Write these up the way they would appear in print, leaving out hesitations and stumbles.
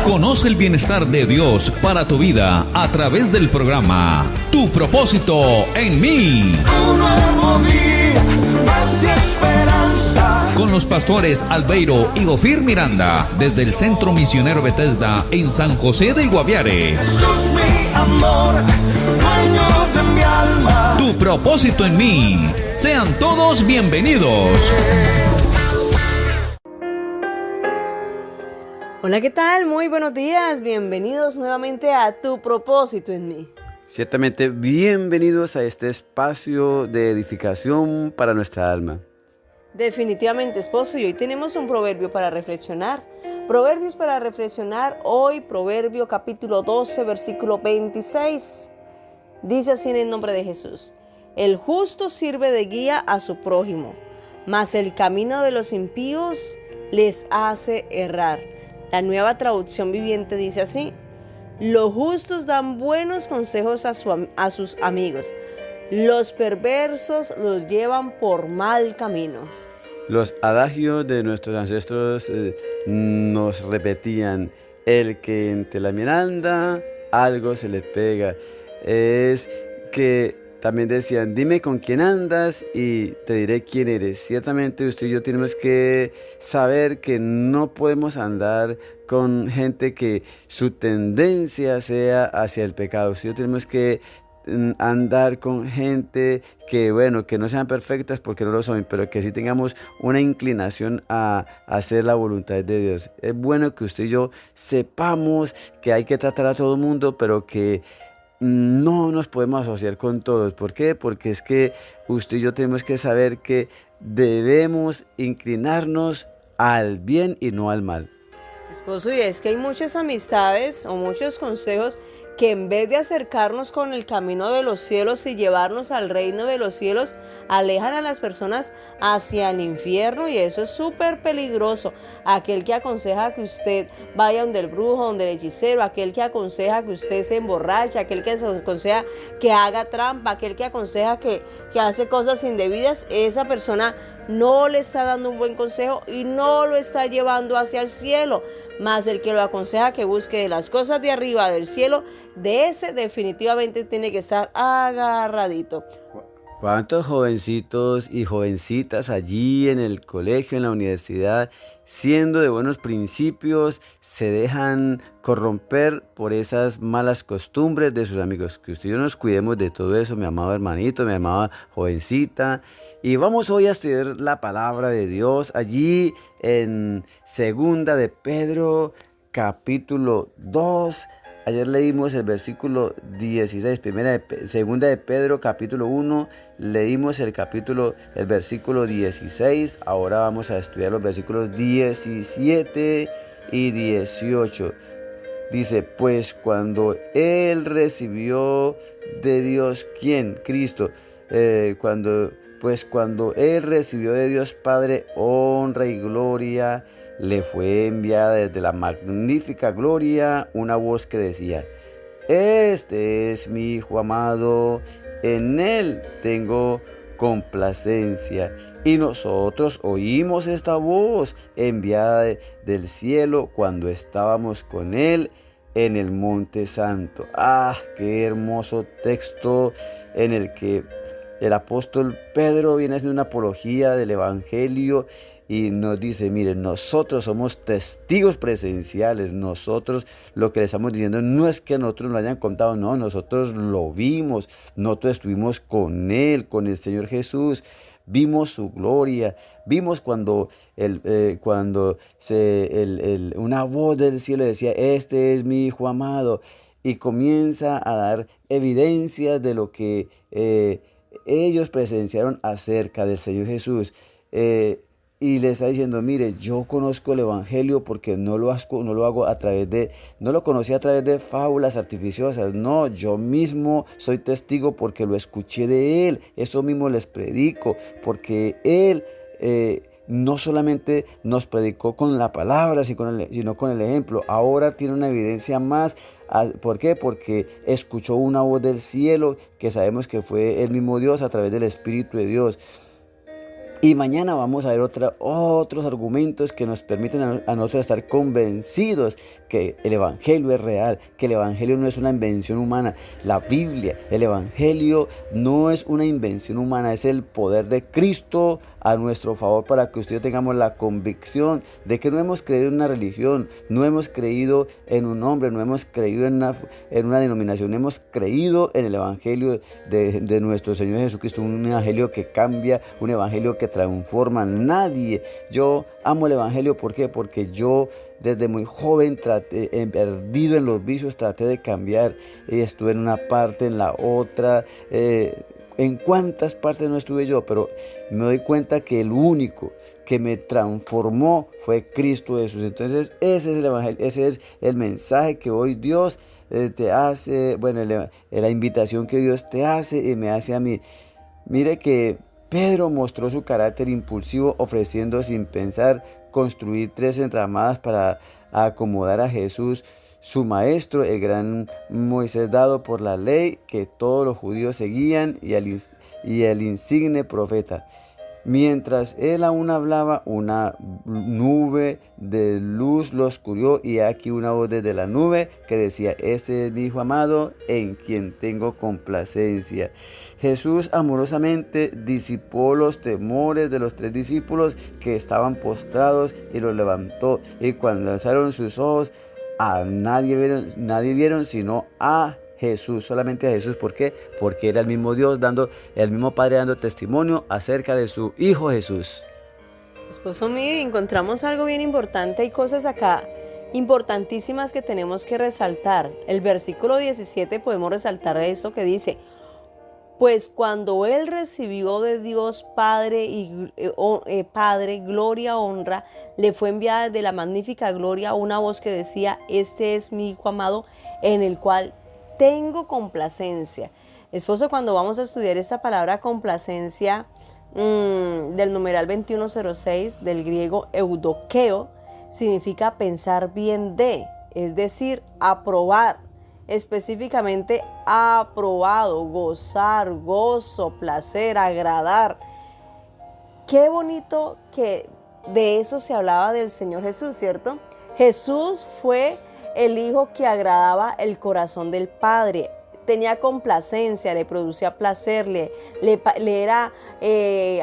Conoce el bienestar de Dios para tu vida a través del programa Tu propósito en mí. Un nuevo día, paz y esperanza. Con los pastores Albeiro y Ofir Miranda, desde el Centro Misionero Bethesda en San José del Guaviare. Jesús mi amor, dueño de mi alma. Tu propósito en mí. Sean todos bienvenidos. Hola, ¿qué tal? Muy buenos días. Bienvenidos nuevamente a Tu propósito en mí. Ciertamente, bienvenidos a este espacio de edificación para nuestra alma. Definitivamente, esposo, y hoy tenemos un proverbio para reflexionar. Proverbios para reflexionar hoy, Proverbio capítulo 12, versículo 26. Dice así en el nombre de Jesús: el justo sirve de guía a su prójimo, mas el camino de los impíos les hace errar. La Nueva Traducción Viviente dice así: los justos dan buenos consejos a sus amigos, los perversos los llevan por mal camino. Los adagios de nuestros ancestros nos repetían: el que entre la miranda, algo se le pega. Es que también decían: dime con quién andas y te diré quién eres. Ciertamente usted y yo tenemos que saber que no podemos andar con gente que su tendencia sea hacia el pecado. Usted y yo tenemos que andar con gente que, bueno, que no sean perfectas porque no lo son, pero que sí tengamos una inclinación a hacer la voluntad de Dios. Es bueno que usted y yo sepamos que hay que tratar a todo el mundo, pero que no nos podemos asociar con todos. ¿Por qué? Porque es que usted y yo tenemos que saber que debemos inclinarnos al bien y no al mal. Esposo, y es que hay muchas amistades o muchos consejos que en vez de acercarnos con el camino de los cielos y llevarnos al reino de los cielos, alejan a las personas hacia el infierno, y eso es súper peligroso. Aquel que aconseja que usted vaya donde el brujo, donde el hechicero, aquel que aconseja que usted se emborrache, aquel que aconseja que haga trampa, aquel que aconseja que hace cosas indebidas, esa persona no le está dando un buen consejo y no lo está llevando hacia el cielo. Más el que lo aconseja que busque las cosas de arriba del cielo, de ese definitivamente tiene que estar agarradito. ¿Cuántos jovencitos y jovencitas allí en el colegio, en la universidad, siendo de buenos principios, se dejan corromper por esas malas costumbres de sus amigos? Que usted y yo nos cuidemos de todo eso, mi amado hermanito, mi amada jovencita. Y vamos hoy a estudiar la palabra de Dios allí en Segunda de Pedro, capítulo 2. Ayer leímos el versículo 16, Segunda de Pedro, capítulo 1, leímos el versículo 16. Ahora vamos a estudiar los versículos 17 y 18. Dice: pues cuando Él recibió de Dios, ¿quién? Cristo. Cuando Él recibió de Dios Padre honra y gloria, le fue enviada desde la magnífica gloria una voz que decía: este es mi Hijo amado, en Él tengo complacencia. Y nosotros oímos esta voz enviada del cielo cuando estábamos con Él en el Monte Santo. ¡Ah, qué hermoso texto en el que el apóstol Pedro viene haciendo una apología del Evangelio y nos dice: miren, nosotros somos testigos presenciales. Nosotros lo que le estamos diciendo no es que nosotros nos lo hayan contado, no, nosotros lo vimos, nosotros estuvimos con Él, con el Señor Jesús, vimos su gloria, vimos cuando una voz del cielo decía: este es mi Hijo amado, y comienza a dar evidencias de lo que ellos presenciaron acerca del Señor Jesús, y le está diciendo: mire, yo conozco el Evangelio porque no lo hago no lo conocí a través de fábulas artificiosas, no, yo mismo soy testigo porque lo escuché de Él, eso mismo les predico, porque Él no solamente nos predicó con la palabra, sino con el ejemplo. Ahora tiene una evidencia más. ¿Por qué? Porque escuchó una voz del cielo que sabemos que fue el mismo Dios a través del Espíritu de Dios. Y mañana vamos a ver otros argumentos que nos permiten a nosotros estar convencidos que el Evangelio es real, que el Evangelio no es una invención humana. La Biblia, el Evangelio no es una invención humana, es el poder de Cristo a nuestro favor para que usted tengamos la convicción de que no hemos creído en una religión, no hemos creído en un hombre, no hemos creído en una denominación, hemos creído en el Evangelio de nuestro Señor Jesucristo, un Evangelio que cambia, un Evangelio que transforma. Nadie. Yo amo el Evangelio, ¿por qué? Porque yo desde muy joven, perdido en los vicios, traté de cambiar. Estuve en una parte, en la otra. En cuántas partes no estuve yo, pero me doy cuenta que el único que me transformó fue Cristo Jesús. Entonces ese es el Evangelio, ese es el mensaje que hoy Dios te hace, bueno, la invitación que Dios te hace y me hace a mí. Mire que Pedro mostró su carácter impulsivo, ofreciendo sin pensar construir 3 enramadas para acomodar a Jesús, su maestro, el gran Moisés dado por la ley que todos los judíos seguían, y el insigne profeta. Mientras él aún hablaba, una nube de luz los cubrió, y aquí una voz desde la nube que decía: este es mi Hijo amado, en quien tengo complacencia. Jesús amorosamente disipó los temores de los 3 discípulos que estaban postrados y los levantó, y cuando alzaron sus ojos, a nadie vieron sino a Jesús, solamente a Jesús. ¿Por qué? Porque era el mismo Dios el mismo Padre dando testimonio acerca de su Hijo Jesús. Esposo mío, encontramos algo bien importante. Hay cosas acá importantísimas que tenemos que resaltar. El versículo 17 podemos resaltar eso que dice: pues cuando él recibió de Dios Padre, gloria, honra, le fue enviada de la magnífica gloria una voz que decía: este es mi Hijo amado, en el cual tengo complacencia. Esposo, cuando vamos a estudiar esta palabra complacencia, del numeral 2106, del griego eudokeo, significa pensar bien de, es decir, aprobar. Específicamente aprobado, gozar, gozo, placer, agradar. Qué bonito que de eso se hablaba del Señor Jesús, ¿cierto? Jesús fue el Hijo que agradaba el corazón del Padre. Tenía complacencia, le producía placer, le era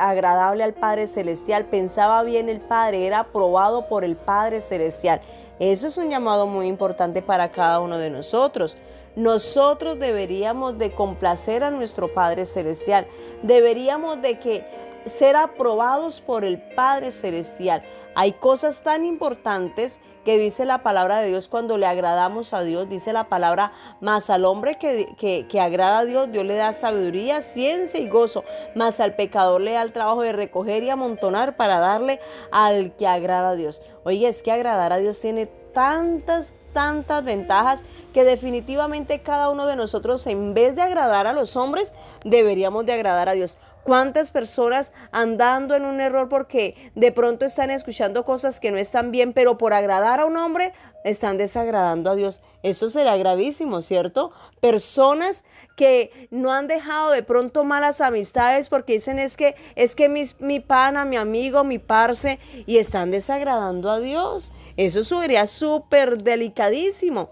agradable al Padre Celestial, pensaba bien el Padre, era aprobado por el Padre Celestial. Eso es un llamado muy importante para cada uno de nosotros. Nosotros deberíamos de complacer a nuestro Padre Celestial, deberíamos de ser aprobados por el Padre Celestial. Hay cosas tan importantes que dice la palabra de Dios cuando le agradamos a Dios. Dice la palabra: mas al hombre que agrada a Dios, Dios le da sabiduría, ciencia y gozo, mas al pecador le da el trabajo de recoger y amontonar para darle al que agrada a Dios. Oye, es que agradar a Dios tiene tantas ventajas que definitivamente cada uno de nosotros, en vez de agradar a los hombres, deberíamos de agradar a Dios. ¿Cuántas personas andando en un error porque de pronto están escuchando cosas que no están bien, pero por agradar a un hombre están desagradando a Dios? Eso será gravísimo, ¿cierto? Personas que no han dejado de pronto malas amistades porque dicen es que mi pana, mi amigo, mi parce, y están desagradando a Dios. Eso sería súper delicadísimo.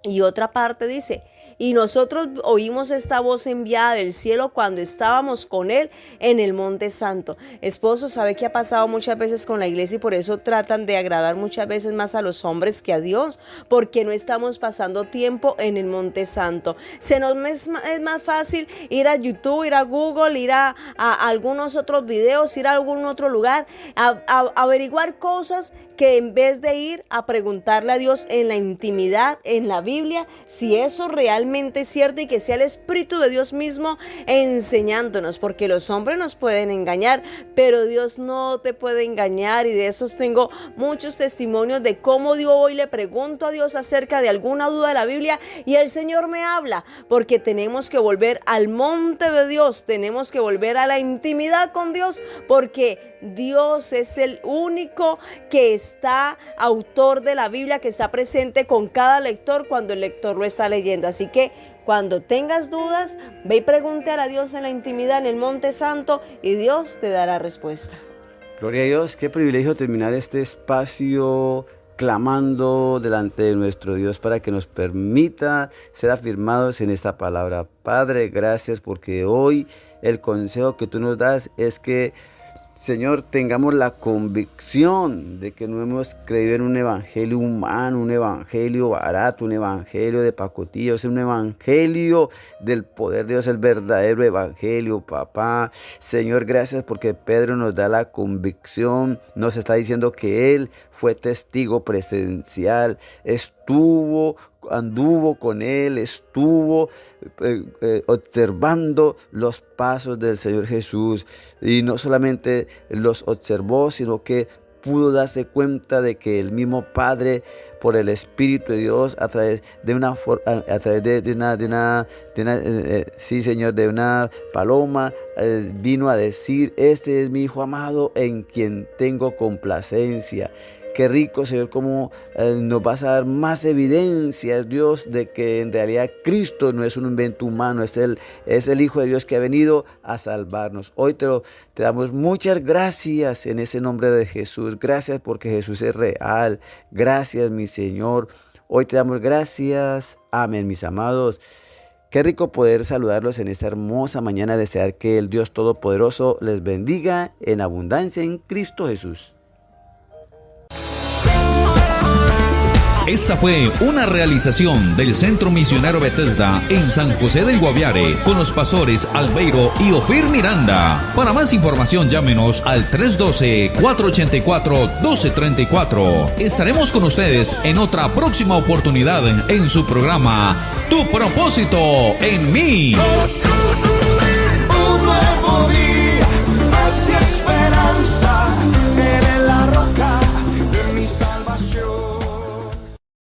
Y otra parte dice: y nosotros oímos esta voz enviada del cielo cuando estábamos con él en el monte santo. Esposo, ¿sabe qué ha pasado muchas veces con la iglesia? Y por eso tratan de agradar muchas veces más a los hombres que a Dios, porque no estamos pasando tiempo en el monte santo. Es más fácil ir a YouTube, ir a Google, ir a algunos otros videos, ir a algún otro lugar, a averiguar cosas, que en vez de ir a preguntarle a Dios en la intimidad, en la Biblia, si eso realmente es cierto, y que sea el Espíritu de Dios mismo enseñándonos, porque los hombres nos pueden engañar, pero Dios no te puede engañar. Y de esos tengo muchos testimonios de cómo yo hoy le pregunto a Dios acerca de alguna duda de la Biblia y el Señor me habla, porque tenemos que volver al monte de Dios, tenemos que volver a la intimidad con Dios, porque Dios es el único que está autor de la Biblia, que está presente con cada lector cuando el lector lo está leyendo. Así que Cuando tengas dudas, ve y preguntar a Dios en la intimidad, en el Monte Santo, y Dios te dará respuesta. Gloria a Dios, qué privilegio terminar este espacio clamando delante de nuestro Dios para que nos permita ser afirmados en esta palabra. Padre, gracias porque hoy el consejo que tú nos das es que, Señor, tengamos la convicción de que no hemos creído en un evangelio humano, un evangelio barato, un evangelio de pacotilla, es un evangelio del poder de Dios, el verdadero evangelio, papá. Señor, gracias porque Pedro nos da la convicción, nos está diciendo que él fue testigo presencial, anduvo con él, estuvo observando los pasos del Señor Jesús, y no solamente los observó, sino que pudo darse cuenta de que el mismo Padre, por el Espíritu de Dios, a través de una paloma, vino a decir: este es mi Hijo amado en quien tengo complacencia. Qué rico, Señor, cómo nos vas a dar más evidencias, Dios, de que en realidad Cristo no es un invento humano, es el Hijo de Dios que ha venido a salvarnos. Hoy te damos muchas gracias en ese nombre de Jesús. Gracias porque Jesús es real. Gracias, mi Señor. Hoy te damos gracias. Amén, mis amados. Qué rico poder saludarlos en esta hermosa mañana. Desear que el Dios Todopoderoso les bendiga en abundancia en Cristo Jesús. Esta fue una realización del Centro Misionero Bethesda en San José del Guaviare, con los pastores Albeiro y Ofir Miranda. Para más información, llámenos al 312-484-1234. Estaremos con ustedes en otra próxima oportunidad en su programa Tu Propósito en Mí. Un nuevo día.